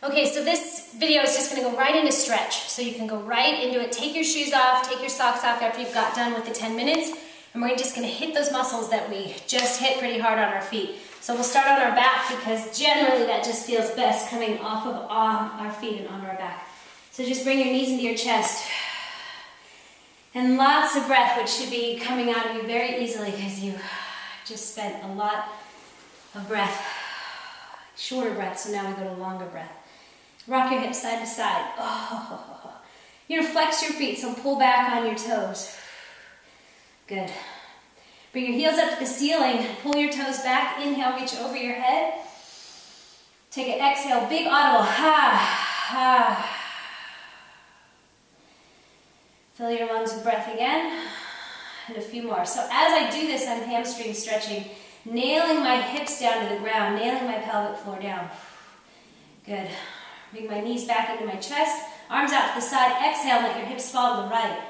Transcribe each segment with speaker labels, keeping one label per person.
Speaker 1: Okay, so this video is just gonna go right into stretch. So you can go right into it. Take your shoes off, take your socks off after you've got done with the 10 minutes. And we're just gonna hit those muscles that we just hit pretty hard on our feet. So we'll start on our back because generally that just feels best coming off of our feet and onto our back. So just bring your knees into your chest. And lots of breath, which should be coming out of you very easily because you just spent a lot of breath. Shorter breath, so now we go to longer breath. Rock your hips side to side. Oh. You're gonna flex your feet, so pull back on your toes. Good. Bring your heels up to the ceiling. Pull your toes back. Inhale, reach over your head. Take an exhale, big audible. Fill your lungs with breath again. And a few more. So as I do this, I'm hamstring stretching, nailing my hips down to the ground, nailing my pelvic floor down. Good. Bring my knees back into my chest. Arms out to the side. Exhale, let your hips fall to the right.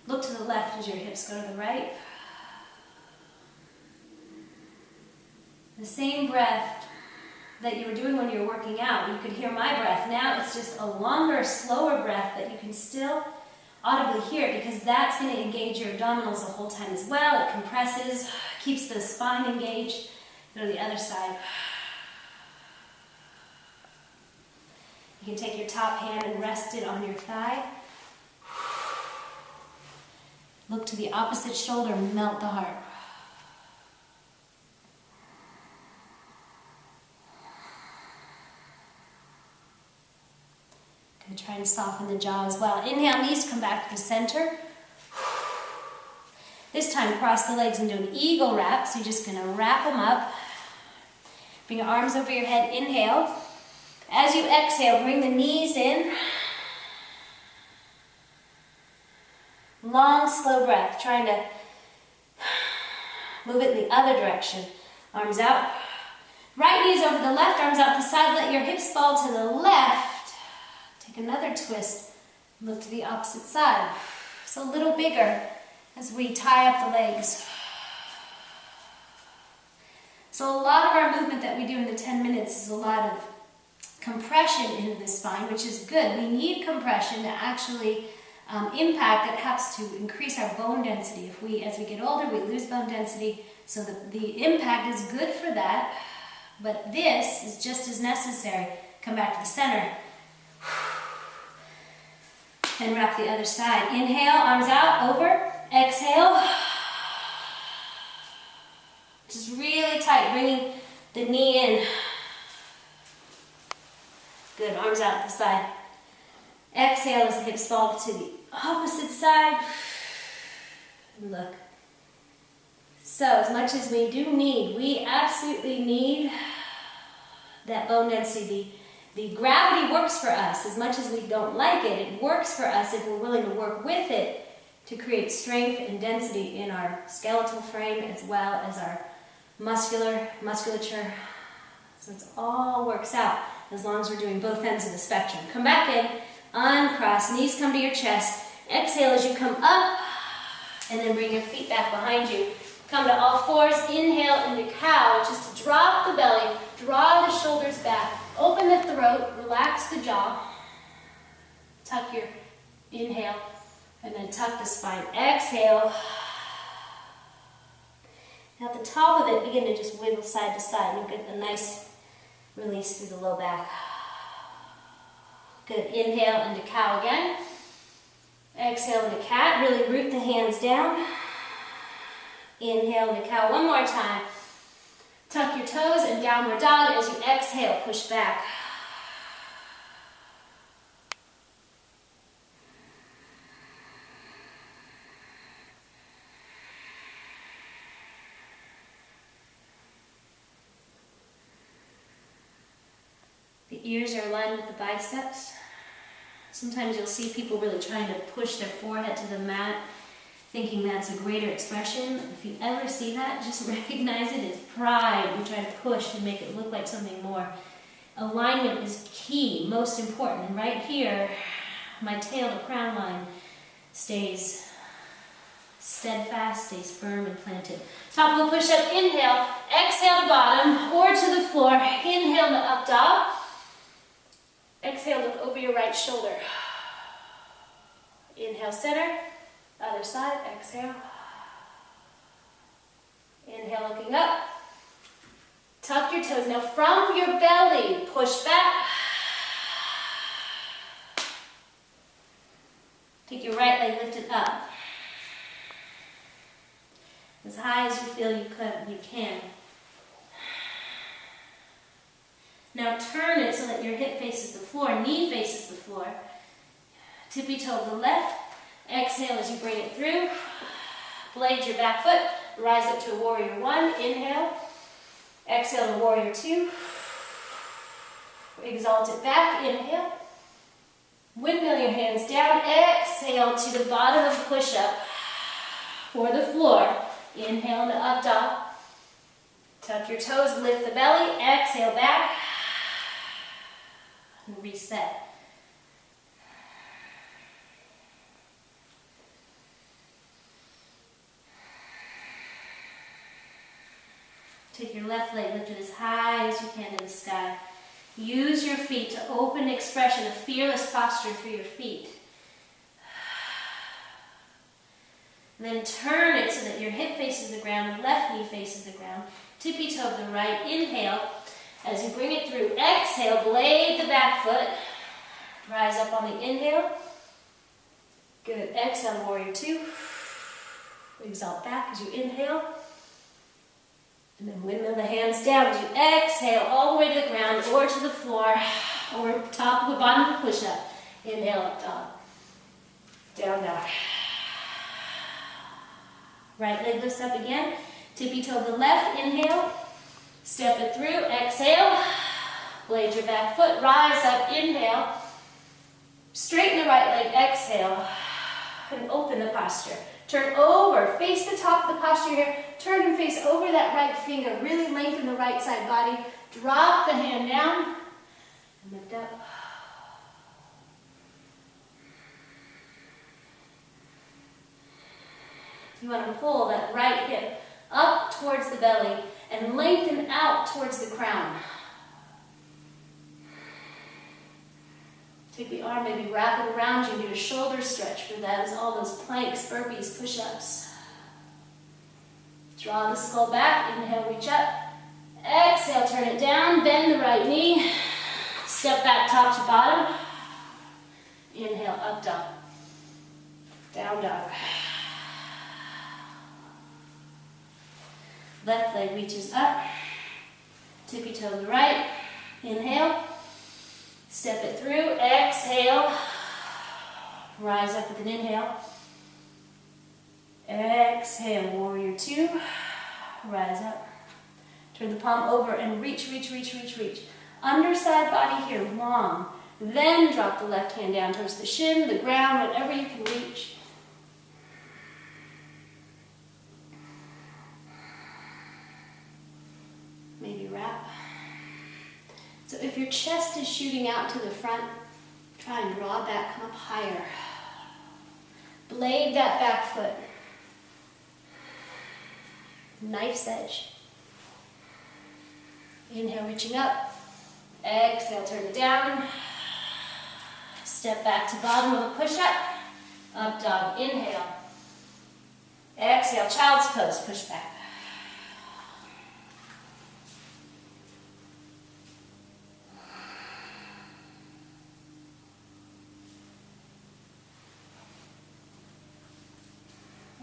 Speaker 1: Look to the left as your hips go to the right. The same breath that you were doing when you were working out. You could hear my breath. Now it's just a longer, slower breath, but you can still audibly hear it because that's going to engage your abdominals the whole time as well. It compresses, keeps the spine engaged. Go to the other side. You can take your top hand and rest it on your thigh. Look to the opposite shoulder, melt the heart. Good, try and soften the jaw as well. Inhale, knees come back to the center. This time, cross the legs and do an eagle wrap. So you're just gonna wrap them up. Bring your arms over your head, inhale. As you exhale, bring the knees in. Long, slow breath, trying to move it in the other direction. Arms out. Right knees over the left, arms out the side. Let your hips fall to the left. Take another twist. Look to the opposite side. So a little bigger as we tie up the legs. So a lot of our movement that we do in the 10 minutes is a lot of compression into the spine, which is good. We need compression to actually impact that helps to increase our bone density. As we get older, we lose bone density, so the impact is good for that, but this is just as necessary. Come back to the center. And wrap the other side. Inhale, arms out, over. Exhale. Just really tight, bringing the knee in. Good, arms out the side. Exhale as the hips fall to the opposite side. And look. So as much as we absolutely need that bone density. The gravity works for us. As much as we don't like it, it works for us if we're willing to work with it to create strength and density in our skeletal frame as well as our musculature. So it all works out as long as we're doing both ends of the spectrum. Come back in, uncross, knees come to your chest. Exhale as you come up, and then bring your feet back behind you. Come to all fours, inhale into cow, which is to drop the belly, draw the shoulders back, open the throat, relax the jaw, tuck your inhale, and then tuck the spine. Exhale. Now at the top of it, begin to just wiggle side to side. You'll get a nice release through the low back. Good. Inhale into cow again. Exhale into cat. Really root the hands down. Inhale into cow one more time. Tuck your toes and downward dog. As you exhale, push back. The ears are aligned with the biceps. Sometimes you'll see people really trying to push their forehead to the mat, thinking that's a greater expression. If you ever see that, just recognize it as pride. You try to push and make it look like something more. Alignment is key, most important. And right here, my tail to crown line stays steadfast, stays firm and planted. Top of the push-up, inhale, exhale to bottom or to the floor. Inhale Inhale to up dog. Exhale, look over your right shoulder. Inhale, center. Other side, exhale. Inhale, looking up. Tuck your toes. Now from your belly, push back. Take your right leg, lift it up. As high as you feel you can. Now turn it so that your hip faces the floor, knee faces the floor. Tippy toe to the left. Exhale as you bring it through. Blade your back foot. Rise up to a warrior one. Inhale. Exhale to warrior two. Exalt it back. Inhale. Windmill your hands down. Exhale to the bottom of the push-up or the floor. Inhale to up dog. Tuck your toes, lift the belly. Exhale back. And reset. Take your left leg, lift it as high as you can to the sky. Use your feet to open expression, a fearless posture through your feet. Then turn it so that your hip faces the ground, the left knee faces the ground. Tippy toe to the right. Inhale. As you bring it through, exhale, blade the back foot. Rise up on the inhale. Good. Exhale, warrior two. Exalt back as you inhale. And then windmill the hands down as you exhale all the way to the ground or to the floor or top of the bottom of the push-up. Inhale, up dog. Down dog. Right leg lifts up again. Tippy toe to the left. Inhale. Step it through. Exhale. Blade your back foot. Rise up. Inhale. Straighten the right leg. Exhale. And open the posture. Turn over. Face the top of the posture here. Turn and face over that right finger. Really lengthen the right side body. Drop the hand down. And lift up. You want to pull that right hip up towards the belly and lengthen out towards the crown. Take the arm, maybe wrap it around you and do a shoulder stretch for that as all those planks, burpees, push-ups. Draw the skull back, inhale, reach up. Exhale, turn it down, bend the right knee. Step back top to bottom. Inhale, up dog. Down dog. Left leg reaches up. Tippy toe to the right. Inhale. Step it through. Exhale. Rise up with an inhale. Exhale, warrior two. Rise up. Turn the palm over and reach, reach, reach, reach, reach. Underside body here, long. Then drop the left hand down towards the shin, the ground, whatever you can reach. Maybe wrap. So if your chest is shooting out to the front, try and draw back, come up higher. Blade that back foot. Knife's edge. Inhale, reaching up. Exhale, turn it down. Step back to bottom of a push-up. Up dog, inhale. Exhale, child's pose, push back.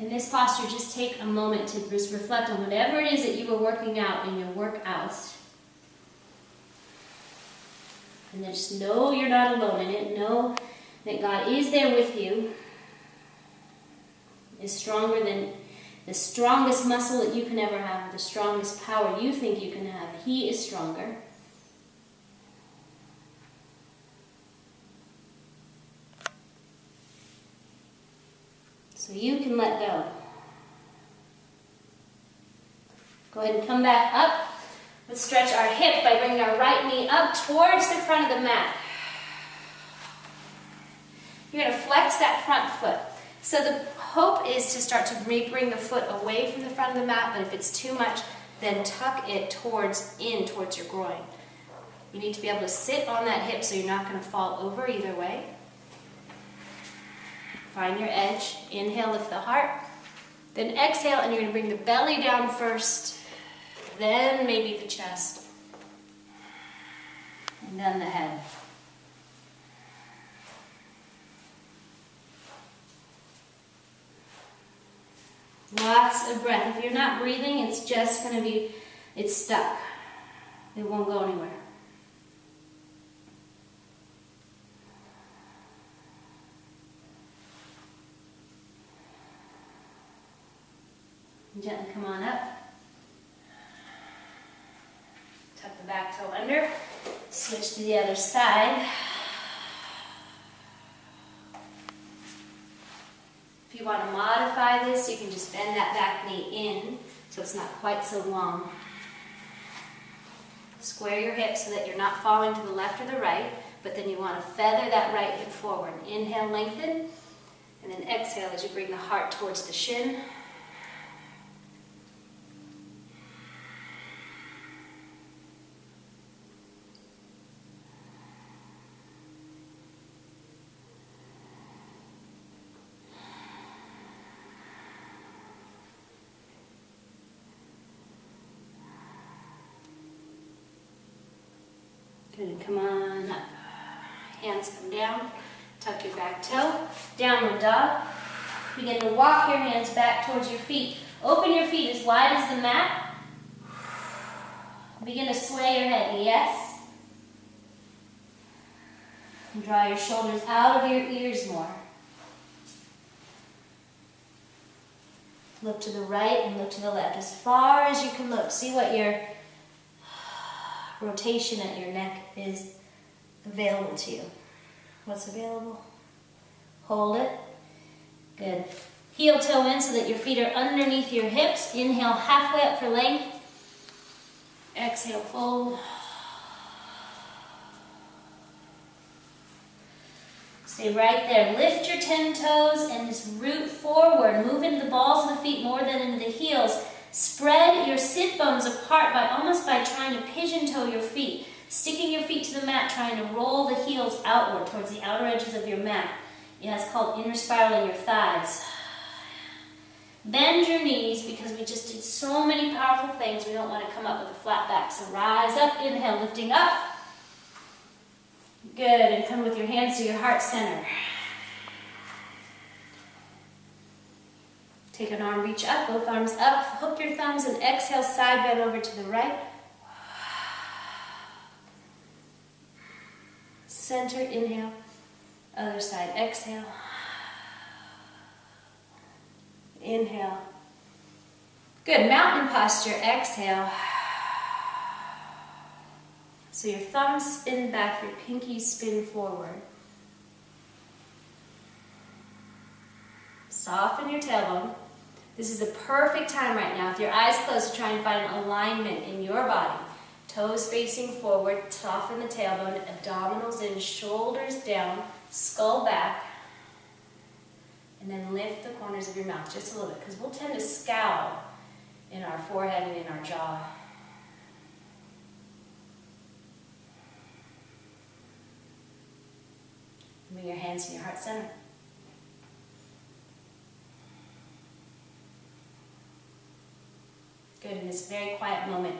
Speaker 1: In this posture, just take a moment to just reflect on whatever it is that you were working out in your workouts. And then just know you're not alone in it. Know that God is there with you. Is stronger than the strongest muscle that you can ever have, the strongest power you think you can have. He is stronger. So you can let go. Go ahead and come back up. Let's stretch our hip by bringing our right knee up towards the front of the mat. You're going to flex that front foot. So the hope is to start to bring the foot away from the front of the mat, but if it's too much, then tuck it towards your groin. You need to be able to sit on that hip so you're not going to fall over either way. Find your edge. Inhale, lift the heart. Then exhale, and you're going to bring the belly down first, then maybe the chest, and then the head. Lots of breath. If you're not breathing, it's just going to be, it's stuck. It won't go anywhere. Gently come on up. Tuck the back toe under. Switch to the other side. If you want to modify this, you can just bend that back knee in so it's not quite so long. Square your hips so that you're not falling to the left or the right, but then you want to feather that right hip forward. Inhale, lengthen, and then exhale as you bring the heart towards the shin. Good, and come on up. Hands come down. Tuck your back toe. Downward dog. Begin to walk your hands back towards your feet. Open your feet as wide as the mat. Begin to sway your head. Yes. And draw your shoulders out of your ears more. Look to the right and look to the left. As far as you can look. See what your rotation at your neck is available to you. What's available? Hold it. Good. Heel toe in so that your feet are underneath your hips. Inhale halfway up for length. Exhale, fold. Stay right there. Lift your 10 toes and just root forward. Move into the balls of the feet more than into the heels. Spread your sit bones apart almost by trying to pigeon toe your feet. Sticking your feet to the mat, trying to roll the heels outward towards the outer edges of your mat. Yeah, it's called inner spiraling your thighs. Bend your knees because we just did so many powerful things. We don't want to come up with a flat back. So rise up, inhale, lifting up. Good, and come with your hands to your heart center. Take an arm, reach up, both arms up, hook your thumbs, and exhale, side bend over to the right. Center, inhale, other side, exhale. Inhale. Good, mountain posture, exhale. So your thumbs spin back, your pinkies spin forward. Soften your tailbone. This is a perfect time right now, with your eyes closed, to try and find alignment in your body. Toes facing forward, soften the tailbone, abdominals in, shoulders down, skull back, and then lift the corners of your mouth just a little bit, because we'll tend to scowl in our forehead and in our jaw. Bring your hands to your heart center. Good, in this very quiet moment,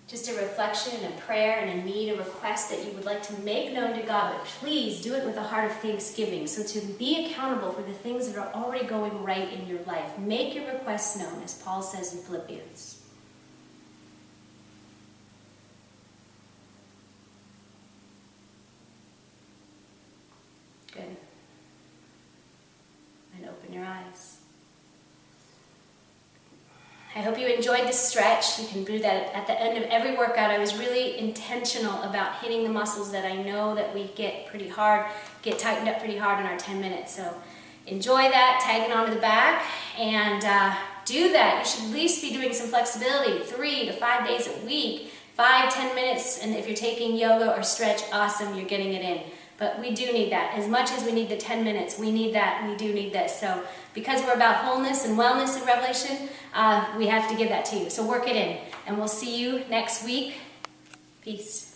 Speaker 1: just a reflection and a prayer and a need, a request that you would like to make known to God, but please do it with a heart of thanksgiving. So to be accountable for the things that are already going right in your life, make your requests known, as Paul says in Philippians. Good. And open your eyes. I hope you enjoyed this stretch. You can do that at the end of every workout. I was really intentional about hitting the muscles that I know that we get tightened up pretty hard in our 10 minutes. So enjoy that, tag it onto the back, and do that. You should at least be doing some flexibility 3 to 5 days a week, 5-10 minutes, and if you're taking yoga or stretch, awesome, you're getting it in. But we do need that. As much as we need the 10 minutes, we need that, we do need this. So because we're about wholeness and wellness in Revelation, we have to give that to you. So work it in. And we'll see you next week. Peace.